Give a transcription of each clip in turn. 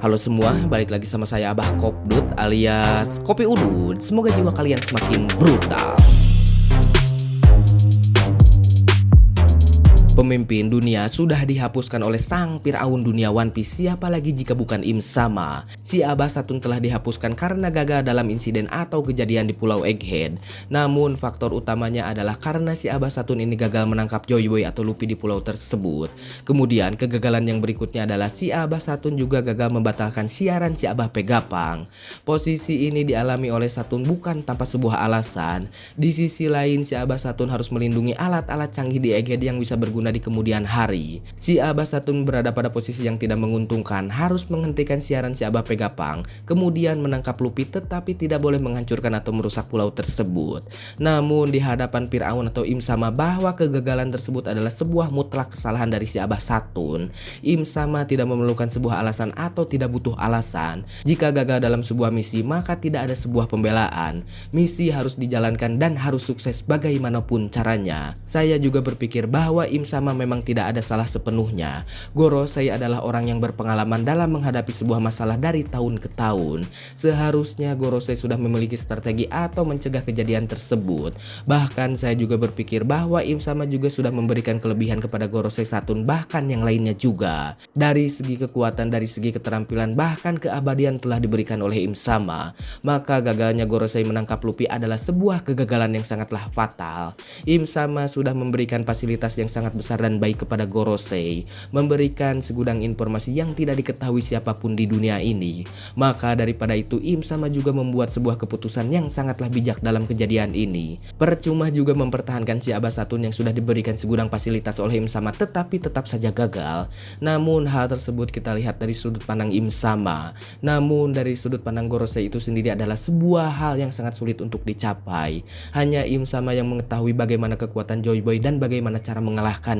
Halo semua, balik lagi sama saya Abah Kopdut alias Kopi Udut. Semoga jiwa kalian semakin brutal. Pemimpin dunia sudah dihapuskan oleh sang Firaun dunia One Piece, siapa lagi jika bukan Im Sama. Si Abah Satung telah dihapuskan karena gagal dalam insiden atau kejadian di Pulau Egghead. Namun faktor utamanya adalah karena si Abah Satung ini gagal menangkap Joy Boy atau Luffy di pulau tersebut. Kemudian kegagalan yang berikutnya adalah si Abah Satung juga gagal membatalkan siaran si Abah Pegapang. Posisi ini dialami oleh Satung bukan tanpa sebuah alasan. Di sisi lain si Abah Satung harus melindungi alat-alat canggih di Egghead yang bisa berguna di kemudian hari. Si Abah Satung berada pada posisi yang tidak menguntungkan, harus menghentikan siaran si Abah Pegapang, kemudian menangkap Luffy tetapi tidak boleh menghancurkan atau merusak pulau tersebut. Namun di hadapan Firaun atau Im Sama bahwa kegagalan tersebut adalah sebuah mutlak kesalahan dari si Abah Satung. Im Sama tidak memerlukan sebuah alasan atau tidak butuh alasan. Jika gagal dalam sebuah misi maka tidak ada sebuah pembelaan. Misi harus dijalankan dan harus sukses bagaimanapun caranya. Saya juga berpikir bahwa Im Sama memang tidak ada salah sepenuhnya. Gorosei adalah orang yang berpengalaman dalam menghadapi sebuah masalah dari tahun ke tahun. Seharusnya Gorosei sudah memiliki strategi atau mencegah kejadian tersebut. Bahkan saya juga berpikir bahwa Im Sama juga sudah memberikan kelebihan kepada Gorosei Satung, bahkan yang lainnya juga. Dari segi kekuatan, dari segi keterampilan, bahkan keabadian telah diberikan oleh Im Sama. Maka gagalnya Gorosei menangkap Luffy adalah sebuah kegagalan yang sangatlah fatal. Im Sama sudah memberikan fasilitas yang sangat besar dan baik kepada Gorosei, memberikan segudang informasi yang tidak diketahui siapapun di dunia ini. Maka daripada itu Im Sama juga membuat sebuah keputusan yang sangatlah bijak dalam kejadian ini. Percuma juga mempertahankan si Abah Satung yang sudah diberikan segudang fasilitas oleh Im Sama tetapi tetap saja gagal. Namun hal tersebut kita lihat dari sudut pandang Im Sama. Namun dari sudut pandang Gorosei itu sendiri adalah sebuah hal yang sangat sulit untuk dicapai. Hanya Im Sama yang mengetahui bagaimana kekuatan Joy Boy dan bagaimana cara mengalahkan.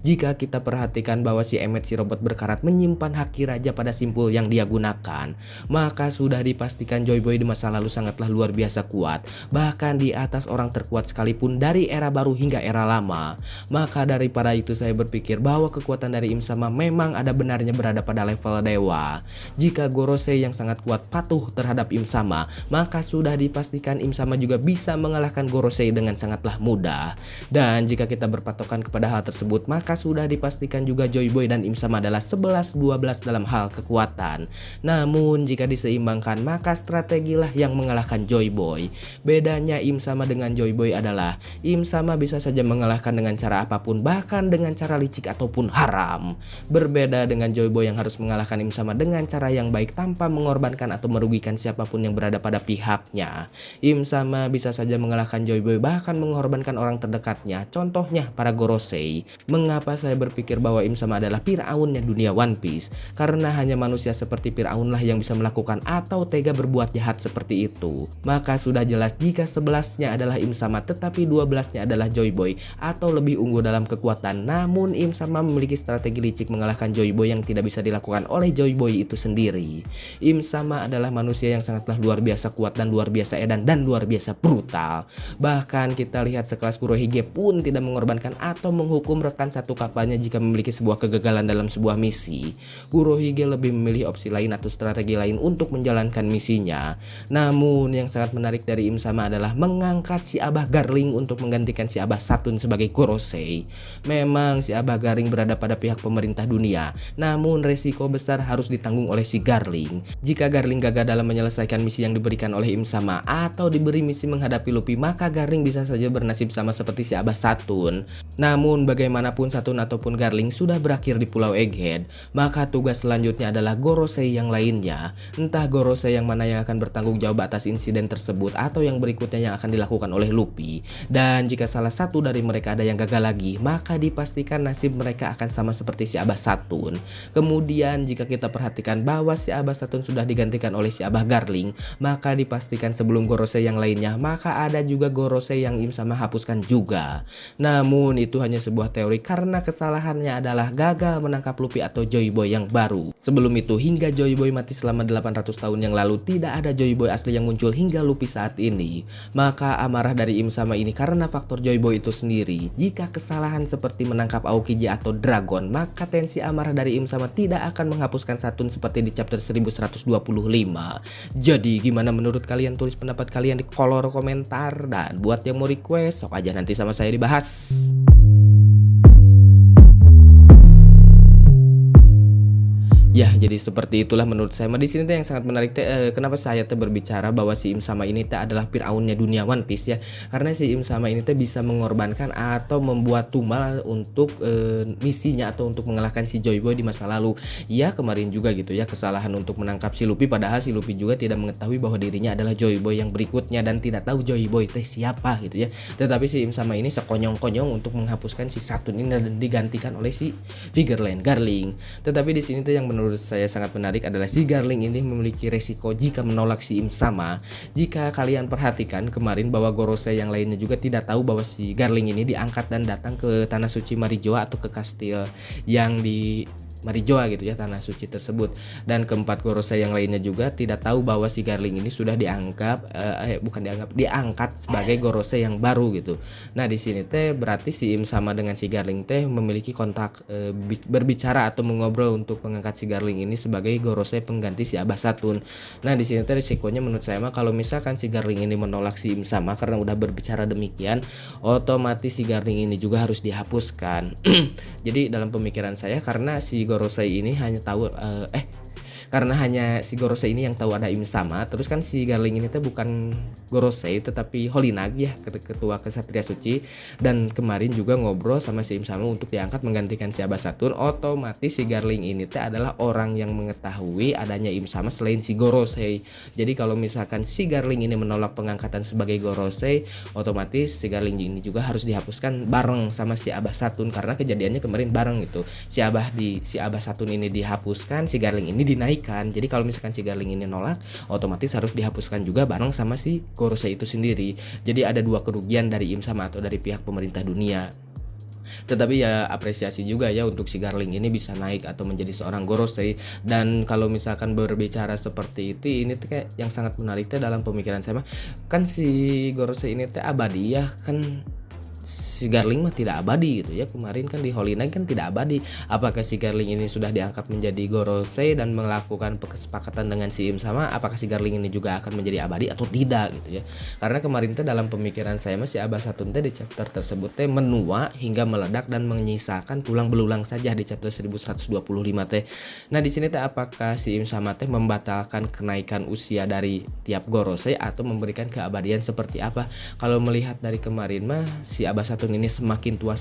Jika kita perhatikan bahwa si Emmet si robot berkarat menyimpan haki raja pada simpul yang dia gunakan, maka sudah dipastikan Joy Boy di masa lalu sangatlah luar biasa kuat, bahkan di atas orang terkuat sekalipun dari era baru hingga era lama. Maka daripada itu saya berpikir bahwa kekuatan dari Im Sama memang ada benarnya berada pada level dewa. Jika Gorosei yang sangat kuat patuh terhadap Im Sama, maka sudah dipastikan Im Sama juga bisa mengalahkan Gorosei dengan sangatlah mudah. Dan jika kita berpatokan kepada hal tersebut, maka sudah dipastikan juga Joy Boy dan Im Sama adalah 11-12 dalam hal kekuatan. Namun jika diseimbangkan maka strategilah yang mengalahkan Joy Boy. Bedanya Im Sama dengan Joy Boy adalah Im Sama bisa saja mengalahkan dengan cara apapun, bahkan dengan cara licik ataupun haram. Berbeda dengan Joy Boy yang harus mengalahkan Im Sama dengan cara yang baik tanpa mengorbankan atau merugikan siapapun yang berada pada pihaknya. Im Sama bisa saja mengalahkan Joy Boy bahkan mengorbankan orang terdekatnya, contohnya para Gorosei. Mengapa saya berpikir bahwa Im Sama adalah Firaunnya dunia One Piece? Karena hanya manusia seperti Firaun lah yang bisa melakukan atau tega berbuat jahat seperti itu. Maka sudah jelas jika 11-nya adalah Im Sama tetapi 12-nya adalah Joy Boy atau lebih unggul dalam kekuatan. Namun Im Sama memiliki strategi licik mengalahkan Joy Boy yang tidak bisa dilakukan oleh Joy Boy itu sendiri. Im Sama adalah manusia yang sangatlah luar biasa kuat dan luar biasa edan dan luar biasa brutal. Bahkan kita lihat sekelas Kurohige pun tidak mengorbankan atau menghukum rekan satu kapalnya jika memiliki sebuah kegagalan dalam sebuah misi. Kurohige lebih memilih opsi lain atau strategi lain untuk menjalankan misinya. Namun yang sangat menarik dari Im Sama adalah mengangkat si Abah Garling untuk menggantikan si Abah Satung sebagai Gorosei. Memang si Abah Garling berada pada pihak pemerintah dunia, namun resiko besar harus ditanggung oleh si Garling. Jika Garling gagal dalam menyelesaikan misi yang diberikan oleh Im Sama atau diberi misi menghadapi Luffy, maka Garling bisa saja bernasib sama seperti si Abah Satung. Namun bagaimanapun Satung ataupun Garling sudah berakhir di Pulau Egghead, maka tugas selanjutnya adalah Gorosei yang lainnya. Entah Gorosei yang mana yang akan bertanggung jawab atas insiden tersebut atau yang berikutnya yang akan dilakukan oleh Luffy. Dan jika salah satu dari mereka ada yang gagal lagi, maka dipastikan nasib mereka akan sama seperti si Abah Satung. Kemudian jika kita perhatikan bahwa si Abah Satung sudah digantikan oleh si Abah Garling, maka dipastikan sebelum Gorosei yang lainnya, maka ada juga Gorosei yang Im Sama hapuskan juga. Namun itu hanya sebuah sebuah teori karena kesalahannya adalah gagal menangkap Luffy atau Joy Boy yang baru. Sebelum itu, hingga Joy Boy mati selama 800 tahun yang lalu, tidak ada Joy Boy asli yang muncul hingga Luffy saat ini. Maka amarah dari Im sama ini karena faktor Joy Boy itu sendiri. Jika kesalahan seperti menangkap Aokiji atau Dragon, maka tensi amarah dari Im sama tidak akan menghapuskan Saturn seperti di chapter 1125. Jadi gimana menurut kalian? Tulis pendapat kalian di kolom komentar, dan buat yang mau request sok aja nanti sama saya dibahas. Ya, jadi seperti itulah menurut saya. Di sini tuh yang sangat menarik kenapa saya berbicara bahwa si Im sama ini adalah Firaunnya dunia One Piece ya. Karena si Im sama ini bisa mengorbankan atau membuat tumbal untuk misinya atau untuk mengalahkan si Joy Boy di masa lalu. Ya, kemarin juga gitu ya, kesalahan untuk menangkap si Luffy, padahal si Luffy juga tidak mengetahui bahwa dirinya adalah Joy Boy yang berikutnya dan tidak tahu Joy Boy siapa gitu ya. Tetapi si Im sama ini sekonyong-konyong untuk menghapuskan si Saturn ini dan digantikan oleh si Figureline Garling. Tetapi di sini tuh yang menurut saya sangat menarik adalah si Garling ini memiliki resiko jika menolak si Im sama. Jika kalian perhatikan kemarin bahwa Gorosei yang lainnya juga tidak tahu bahwa si Garling ini diangkat dan datang ke Tanah Suci Marijoa atau ke kastil yang di Marijoa gitu ya, tanah suci tersebut. Dan keempat Gorosei yang lainnya juga tidak tahu bahwa si Garling ini sudah diangkat sebagai Gorosei yang baru gitu. Nah di sini teh berarti si Im sama dengan si Garling teh memiliki kontak berbicara atau mengobrol untuk mengangkat si Garling ini sebagai Gorosei pengganti si Abah Saturn. Nah di sini teh risikonya menurut saya mah kalau misalkan si Garling ini menolak si Im sama karena udah berbicara demikian, otomatis si Garling ini juga harus dihapuskan. Jadi dalam pemikiran saya, karena si Gorosei ini hanya tahu karena hanya si Gorosei ini yang tahu ada Im sama, terus kan si Garling ini tuh bukan Gorosei tetapi Holinag ya, ketua kesatria suci, dan kemarin juga ngobrol sama si Im sama untuk diangkat menggantikan si Abah Saturn. Otomatis si Garling ini tuh adalah orang yang mengetahui adanya Im sama selain si Gorosei. Jadi kalau misalkan si Garling ini menolak pengangkatan sebagai Gorosei, otomatis si Garling ini juga harus dihapuskan bareng sama si Abah Saturn, karena kejadiannya kemarin bareng gitu. Si Abah Saturn ini dihapuskan, si Garling ini dinaikkan. Jadi kalau misalkan si Garling ini nolak, otomatis harus dihapuskan juga bareng sama si Gorosei itu sendiri. Jadi ada dua kerugian dari Im sama atau dari pihak pemerintah dunia. Tetapi ya apresiasi juga ya untuk si Garling ini bisa naik atau menjadi seorang Gorosei. Dan kalau misalkan berbicara seperti itu, ini tuh kayak yang sangat menarik tuh dalam pemikiran saya mah, kan si Gorosei ini tuh abadi ya, kan si Garling mah tidak abadi gitu ya. Kemarin kan di Holinag kan tidak abadi. Apakah si Garling ini sudah diangkat menjadi Gorosei dan melakukan kesepakatan dengan si Im sama, apakah si Garling ini juga akan menjadi abadi atau tidak gitu ya. Karena kemarin teh dalam pemikiran saya masih Abah Saturn teh di chapter tersebut teh menua hingga meledak dan menyisakan tulang belulang saja di chapter 1125 teh. Nah di sini teh apakah si Im sama teh membatalkan kenaikan usia dari tiap Gorosei atau memberikan keabadian seperti apa? Kalau melihat dari kemarin mah si Abah Saturn ini semakin tua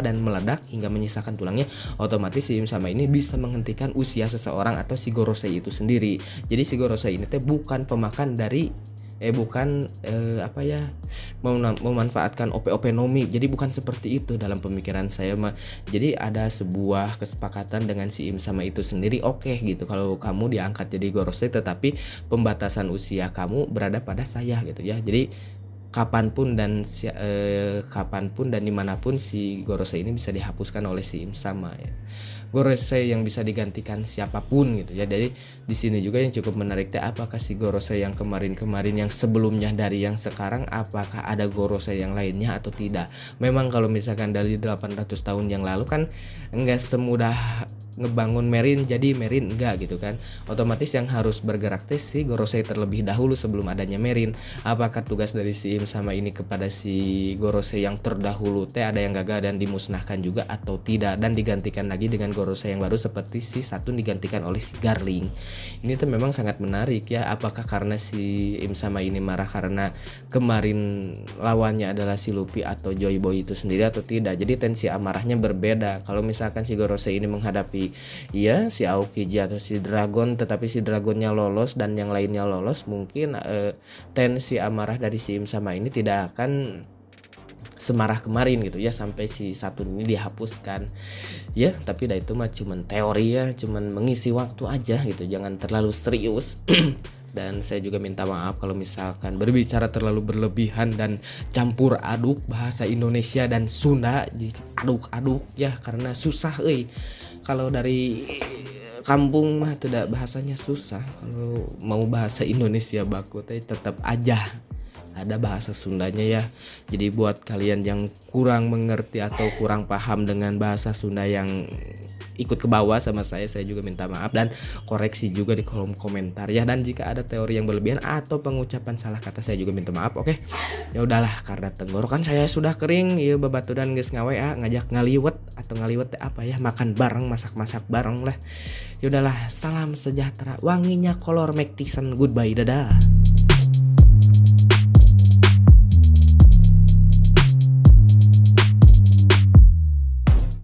dan meledak hingga menyisakan tulangnya, otomatis si Im sama ini bisa menghentikan usia seseorang atau si Gorosei itu sendiri. Jadi si Gorosei ini teh bukan pemakan dari memanfaatkan OP-OP Nomi. Jadi bukan seperti itu dalam pemikiran saya mah. Jadi ada sebuah kesepakatan dengan si Im sama itu sendiri. Oke gitu, kalau kamu diangkat jadi Gorosei tetapi pembatasan usia kamu berada pada saya gitu ya. Jadi kapanpun dan dimanapun si Gorosei ini bisa dihapuskan oleh si Im sama ya. Gorosei yang bisa digantikan siapapun gitu ya. Jadi di sini juga yang cukup menarik teh, apakah si Gorosei yang kemarin yang sebelumnya dari yang sekarang, apakah ada Gorosei yang lainnya atau tidak. Memang kalau misalkan dari 800 tahun yang lalu kan enggak semudah ngebangun Marine jadi Marine enggak gitu kan. Otomatis yang harus bergerak teh si Gorosei terlebih dahulu sebelum adanya Marine. Apakah tugas dari si Im sama ini kepada si Gorosei yang terdahulu teh ada yang gagal dan dimusnahkan juga atau tidak, dan digantikan lagi dengan Gorosei yang baru seperti si Saturn digantikan oleh si Garling. Ini tuh memang sangat menarik ya. Apakah karena si Im sama ini marah karena kemarin lawannya adalah si Luffy atau Joy Boy itu sendiri atau tidak. Jadi tensi amarahnya berbeda. Kalau misalkan si Gorosei ini menghadapi ya si Aokiji atau si Dragon, tetapi si Dragonnya lolos dan yang lainnya lolos, mungkin tensi amarah dari si Im sama ini tidak akan semarah kemarin gitu ya sampai si Saturn ini dihapuskan ya. Tapi dah itu mah cuman teori ya, cuman mengisi waktu aja gitu, jangan terlalu serius. Dan saya juga minta maaf kalau misalkan berbicara terlalu berlebihan dan campur aduk bahasa Indonesia dan Sunda, aduk-aduk ya, karena susah kalau dari kampung mah tidak, bahasanya susah. Kalau mau bahasa Indonesia baku teh tetap aja ada bahasa Sundanya ya. Jadi buat kalian yang kurang mengerti atau kurang paham dengan bahasa Sunda yang ikut ke bawah sama saya juga minta maaf dan koreksi juga di kolom komentar ya. Dan jika ada teori yang berlebihan atau pengucapan salah kata, saya juga minta maaf. Oke, ya udahlah, karena tenggorokan saya sudah kering ya, babaturan geus ngawe ngajak ngaliwet atau ngaliwet apa ya, makan bareng, masak bareng lah. Ya udahlah, salam sejahtera, wanginya kolor Mektisan, goodbye, dadah.